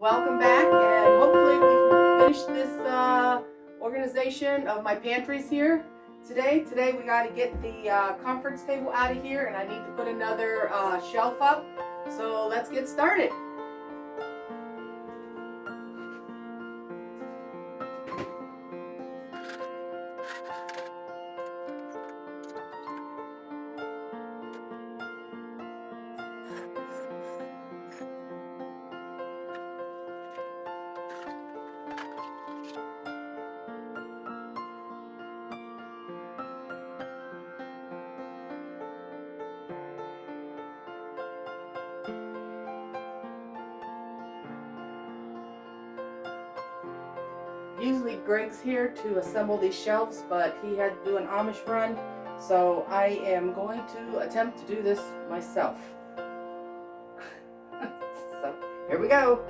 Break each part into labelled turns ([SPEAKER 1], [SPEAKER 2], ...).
[SPEAKER 1] Welcome back, and hopefully we can finish this organization of my pantries here today. Today we got to get the conference table out of here, and I need to put another shelf up. So let's get started. Usually Greg's here to assemble these shelves, but he had to do an Amish run, so I am going to attempt to do this myself. So here we go.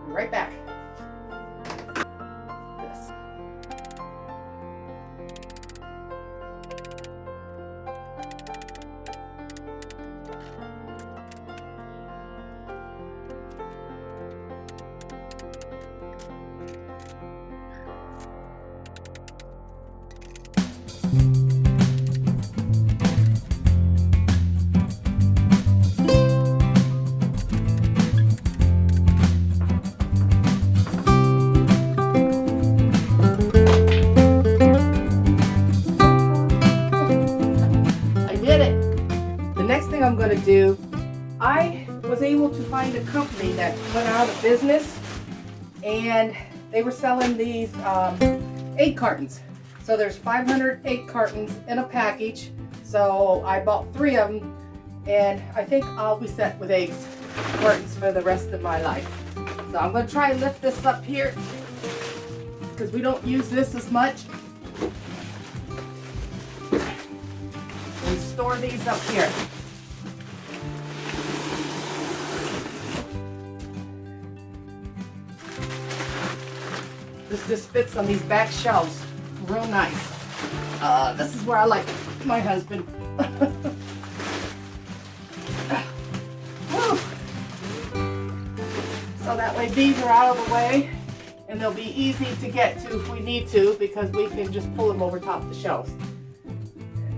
[SPEAKER 1] Right back. This. I'm going to do, I was able to find a company that went out of business, and they were selling these egg cartons. So there's 500 egg cartons in a package, so I bought 3 of them, and I think I'll be set with egg cartons for the rest of my life. So I'm going to try and lift this up here because we don't use this as much. And store these up here. This just fits on these back shelves real nice. This is where I like my husband. So that way these are out of the way, and they'll be easy to get to if we need to, because we can just pull them over top the shelves.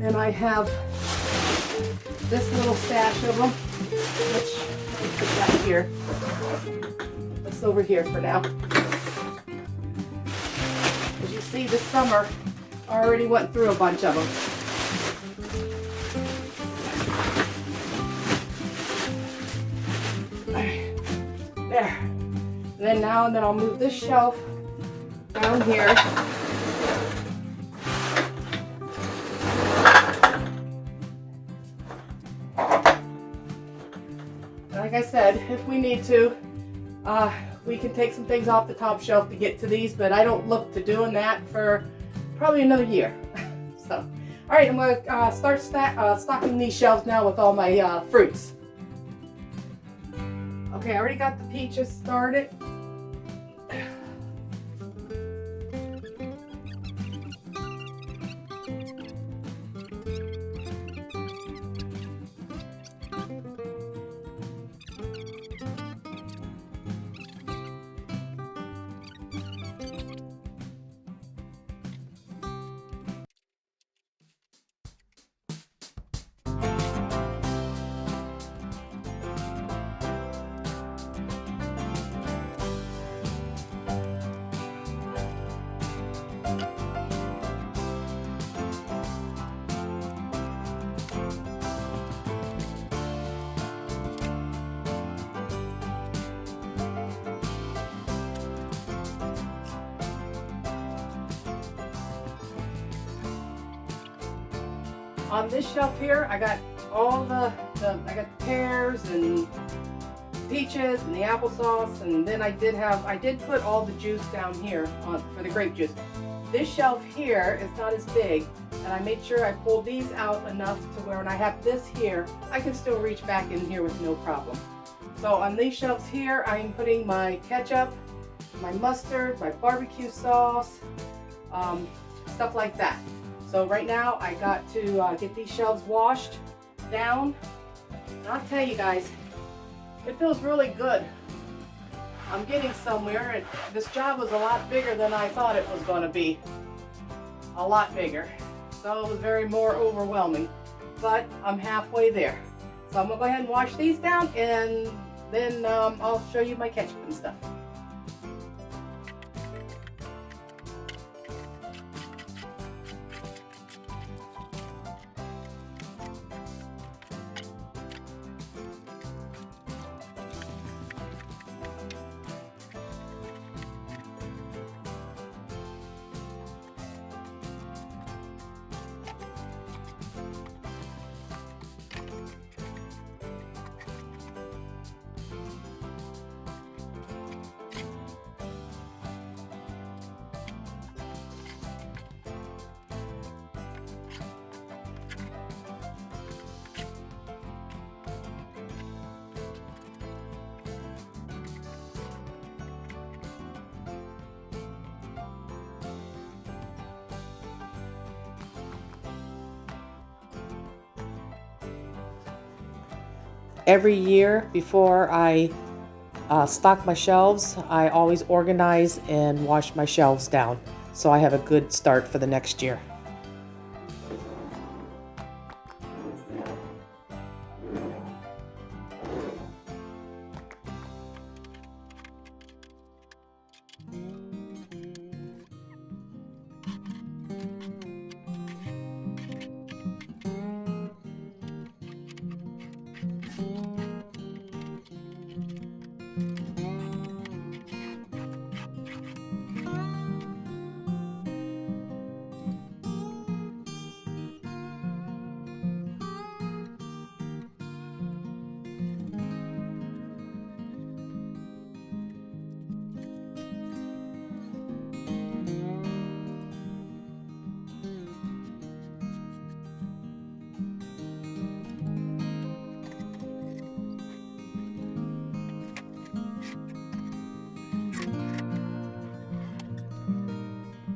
[SPEAKER 1] And I have this little stash of them, which let me put that here. This over here for now. See, this summer I already went through a bunch of them. There. And then now and then I'll move this shelf down here. Like I said, if we need to, we can take some things off the top shelf to get to these, but I don't look to doing that for probably another year. So, all right, I'm going to start stocking these shelves now with all my fruits. Okay, I already got the peaches started. On this shelf here, I got all I got the pears and peaches and the applesauce, and then I did put all the juice down here for the grape juice. This shelf here is not as big, And I made sure I pulled these out enough to where when I have this here, I can still reach back in here with no problem. So on these shelves here, I'm putting my ketchup, my mustard, my barbecue sauce, stuff like that. So right now I got to get these shelves washed down. And I'll tell you guys, it feels really good. I'm getting somewhere, and this job was a lot bigger than I thought it was going to be. A lot bigger. So it was very more overwhelming, but I'm halfway there. So I'm going to go ahead and wash these down, and then I'll show you my ketchup and stuff. Every year before I stock my shelves, I always organize and wash my shelves down so I have a good start for the next year.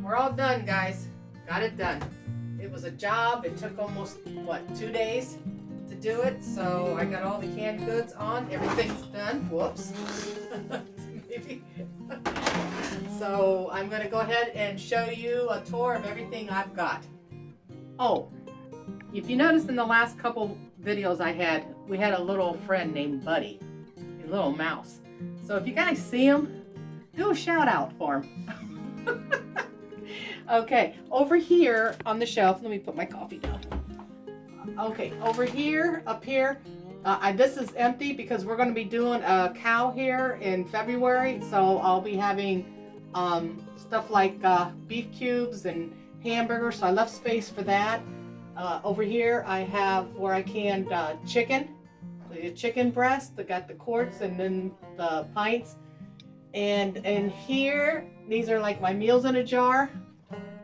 [SPEAKER 1] We're all done, guys. Got it done. It was a job. It took almost, 2 days to do it. So I got all the canned goods on. Everything's done. Whoops. Maybe. So I'm going to go ahead and show you a tour of everything I've got. Oh, if you noticed in the last couple videos I had, we had a little friend named Buddy, a little mouse. So if you guys see him, do a shout out for him. Okay, over here on the shelf, let me put my coffee down. Okay, over here, up here, this is empty because we're going to be doing a cow here in February. So I'll be having stuff like beef cubes and hamburgers. So I left space for that. Over here, I have where I canned chicken, the chicken breast. I got the quarts and then the pints. And here, these are like my meals in a jar.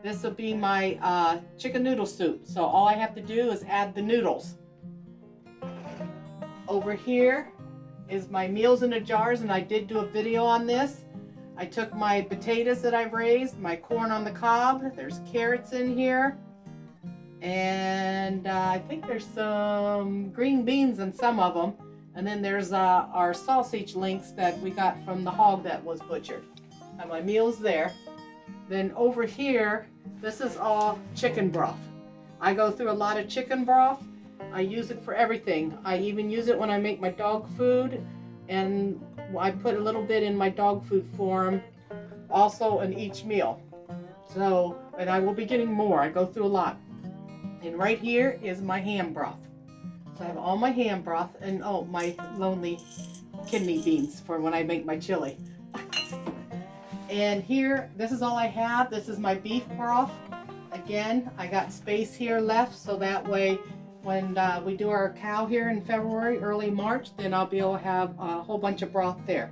[SPEAKER 1] This will be my chicken noodle soup. So all I have to do is add the noodles. Over here is my meals in the jars, and I did do a video on this. I took my potatoes that I've raised, my corn on the cob. There's carrots in here. And I think there's some green beans in some of them. And then there's our sausage links that we got from the hog that was butchered. And my meal's there. Then over here, this is all chicken broth. I go through a lot of chicken broth. I use it for everything. I even use it when I make my dog food, and I put a little bit in my dog food form also in each meal. So, and I will be getting more. I go through a lot. And right here is my ham broth. So I have all my ham broth and my lonely kidney beans for when I make my chili. And here, this is all I have. This is my beef broth. Again, I got space here left, so that way when we do our cow here in February, early March, then I'll be able to have a whole bunch of broth there.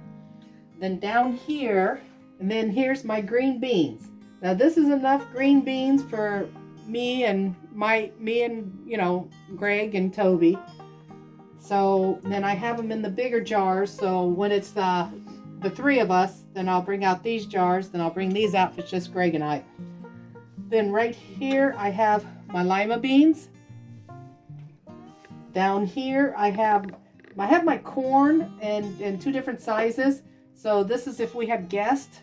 [SPEAKER 1] Then down here, and then here's my green beans. Now this is enough green beans for me and Greg and Toby. So then I have them in the bigger jars. So when it's the three of us, then I'll bring out these jars. Then I'll bring these out if it's just Greg and I. Then right here I have my lima beans. Down here I have my corn in two different sizes. So this is if we have guests,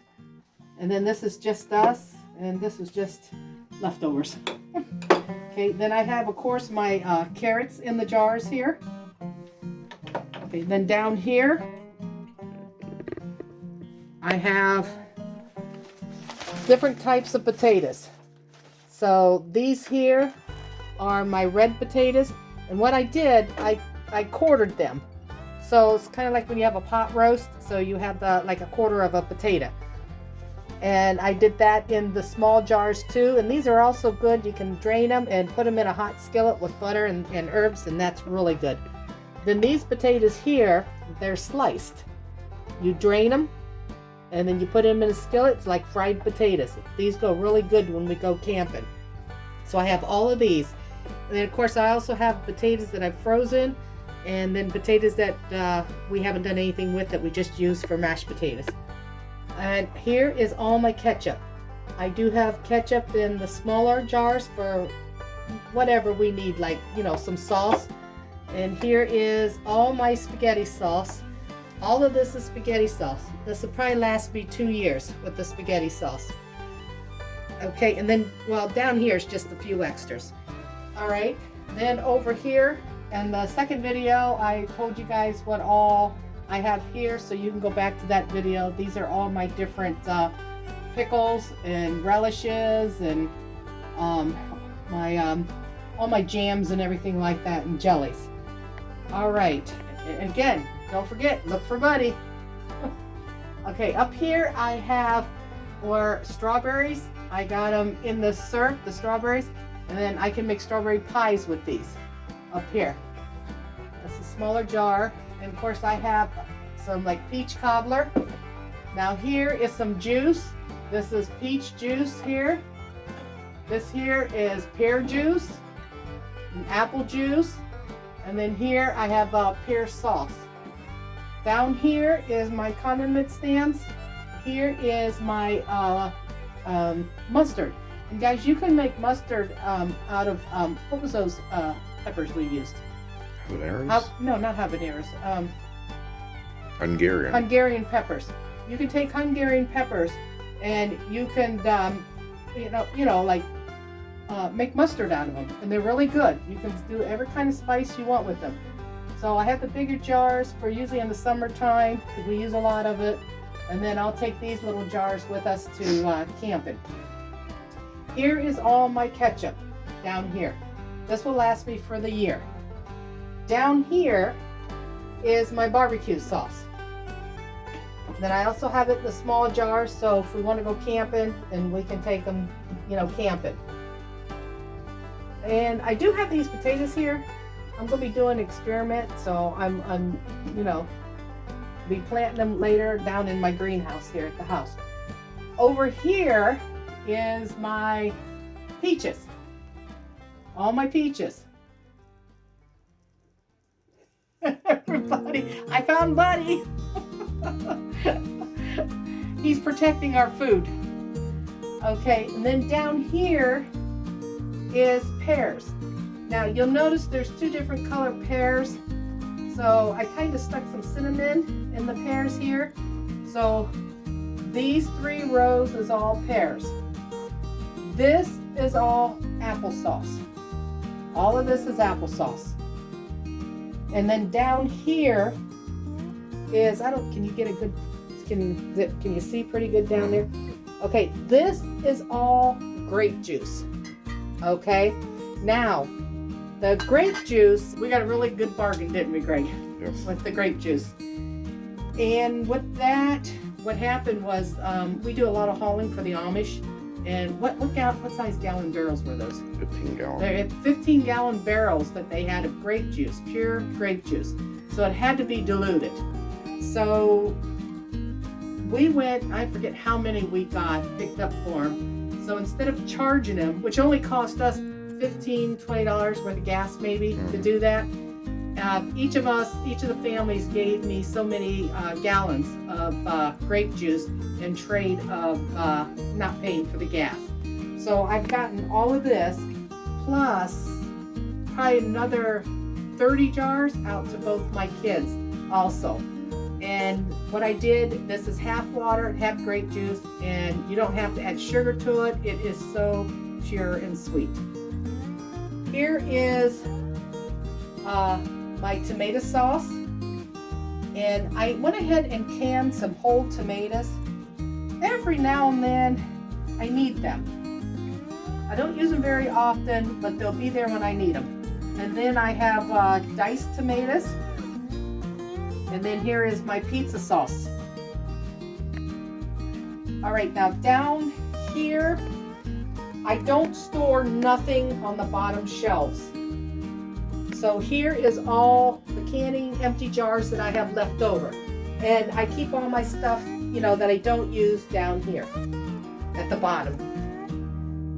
[SPEAKER 1] and then this is just us, and this is just leftovers. Okay, then I have, of course, my carrots in the jars here. Okay, then down here I have different types of potatoes. So these here are my red potatoes, and what I did, I quartered them. So it's kind of like when you have a pot roast, so you have like a quarter of a potato. And I did that in the small jars too, and these are also good. You can drain them and put them in a hot skillet with butter and herbs, and that's really good. Then these potatoes here, they're sliced. You drain them, and then you put them in a skillet. It's like fried potatoes. These go really good when we go camping. So I have all of these. And then of course I also have potatoes that I've frozen, and then potatoes that we haven't done anything with, that we just use for mashed potatoes. And here is all my ketchup. I do have ketchup in the smaller jars for whatever we need, like, some sauce. And here is all my spaghetti sauce. All of this is spaghetti sauce. This will probably last me 2 years with the spaghetti sauce. Okay, and then, well, down here is just a few extras. All right, then over here, in the second video, I told you guys what all I have here, so you can go back to that video. These are all my different pickles and relishes, and all my jams and everything like that, and jellies. All right, and again, don't forget, look for Buddy. Okay, up here I have strawberries. I got them in the syrup, the strawberries, and then I can make strawberry pies with these up here. That's a smaller jar. And of course I have some like peach cobbler. Now here is some juice. This is peach juice here. This here is pear juice and apple juice. And then here I have pear sauce. Down here is my condiment stands. Here is my mustard. And guys, you can make mustard out of, what was those peppers we used?
[SPEAKER 2] Habaneros?
[SPEAKER 1] No, not habaneros.
[SPEAKER 2] Hungarian.
[SPEAKER 1] Hungarian peppers. You can take Hungarian peppers and you can, make mustard out of them. And they're really good. You can do every kind of spice you want with them. So I have the bigger jars for usually in the summertime, because we use a lot of it. And then I'll take these little jars with us to camping. Here is all my ketchup down here. This will last me for the year. Down here is my barbecue sauce. Then I also have it in the small jars, so if we want to go camping, then we can take them, camping. And I do have these potatoes here. I'm going to be doing an experiment, so I'm be planting them later down in my greenhouse here at the house. Over here is my peaches. All my peaches. Everybody, I found Buddy. He's protecting our food. Okay, and then down here is pears. Now you'll notice there's two different color pears. So I kind of stuck some cinnamon in the pears here. So these 3 rows is all pears. This is all applesauce. All of this is applesauce. And then down here is, can you get a good, can you see pretty good down there? Okay, this is all grape juice. Okay, now the grape juice, we got a really good bargain, didn't we, Greg?
[SPEAKER 2] Yes.
[SPEAKER 1] With the grape juice. And with that, what happened was we do a lot of hauling for the Amish. And what size gallon barrels were those?
[SPEAKER 2] 15 gallon.
[SPEAKER 1] They're 15-gallon barrels that they had of grape juice, pure grape juice. So it had to be diluted. So we went, I forget how many we got picked up for them. So instead of charging them, which only cost us $15, $20 worth of gas maybe to do that, each of the families gave me so many gallons of grape juice in trade of not paying for the gas. So I've gotten all of this, plus probably another 30 jars out to both my kids also. And what I did, this is half water, half grape juice, and you don't have to add sugar to it. It is so pure and sweet. Here is my tomato sauce, and I went ahead and canned some whole tomatoes. Every now and then I need them. I don't use them very often, but they'll be there when I need them. And then I have diced tomatoes, and then here is my pizza sauce. All right, now down here, I don't store nothing on the bottom shelves. So here is all the canning empty jars that I have left over. And I keep all my stuff, you know, that I don't use down here at the bottom.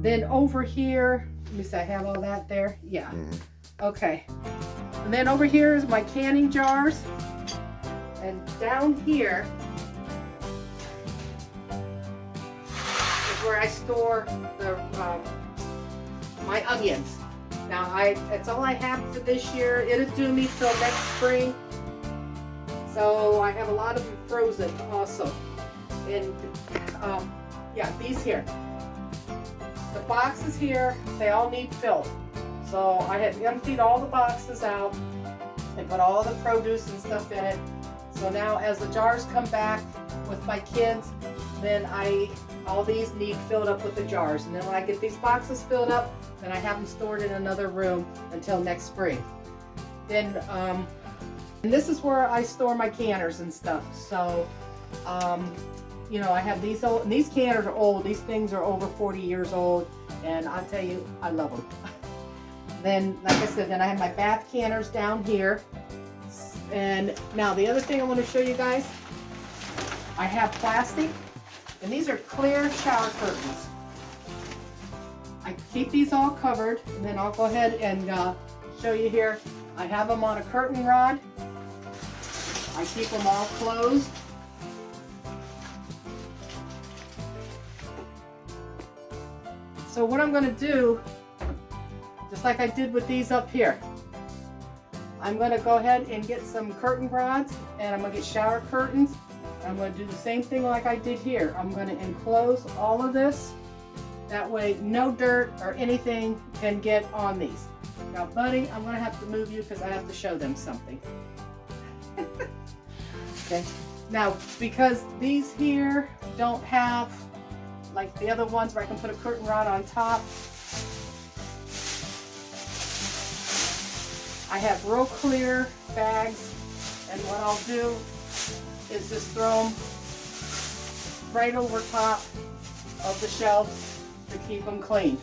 [SPEAKER 1] Then over here, let me see, I have all that there? Yeah. Okay. And then over here is my canning jars. And down here is where I store the my onions. Now that's all I have for this year. It'll do me till next spring. So I have a lot of them frozen also. And yeah, these here. The boxes here, they all need filled. So I have emptied all the boxes out and put all the produce and stuff in it. So now as the jars come back with my kids, then all these need filled up with the jars. And then when I get these boxes filled up, then I have them stored in another room until next spring. Then, and this is where I store my canners and stuff. So, you know, I have these old, and these canners are old. These things are over 40 years old, and I'll tell you, I love them. Then, like I said, then I have my bath canners down here. And now the other thing I want to show you guys, I have plastic, and these are clear shower curtains. I keep these all covered, and then I'll go ahead and show you here. I have them on a curtain rod. I keep them all closed. So what I'm going to do, just like I did with these up here, I'm going to go ahead and get some curtain rods, and I'm going to get shower curtains. I'm going to do the same thing like I did here. I'm going to enclose all of this. That way no dirt or anything can get on these. Now, buddy, I'm going to have to move you because I have to show them something. Okay. Now, because these here don't have, like the other ones where I can put a curtain rod on top, I have real clear bags, and what I'll do is just throw them right over top of the shelves to keep them clean.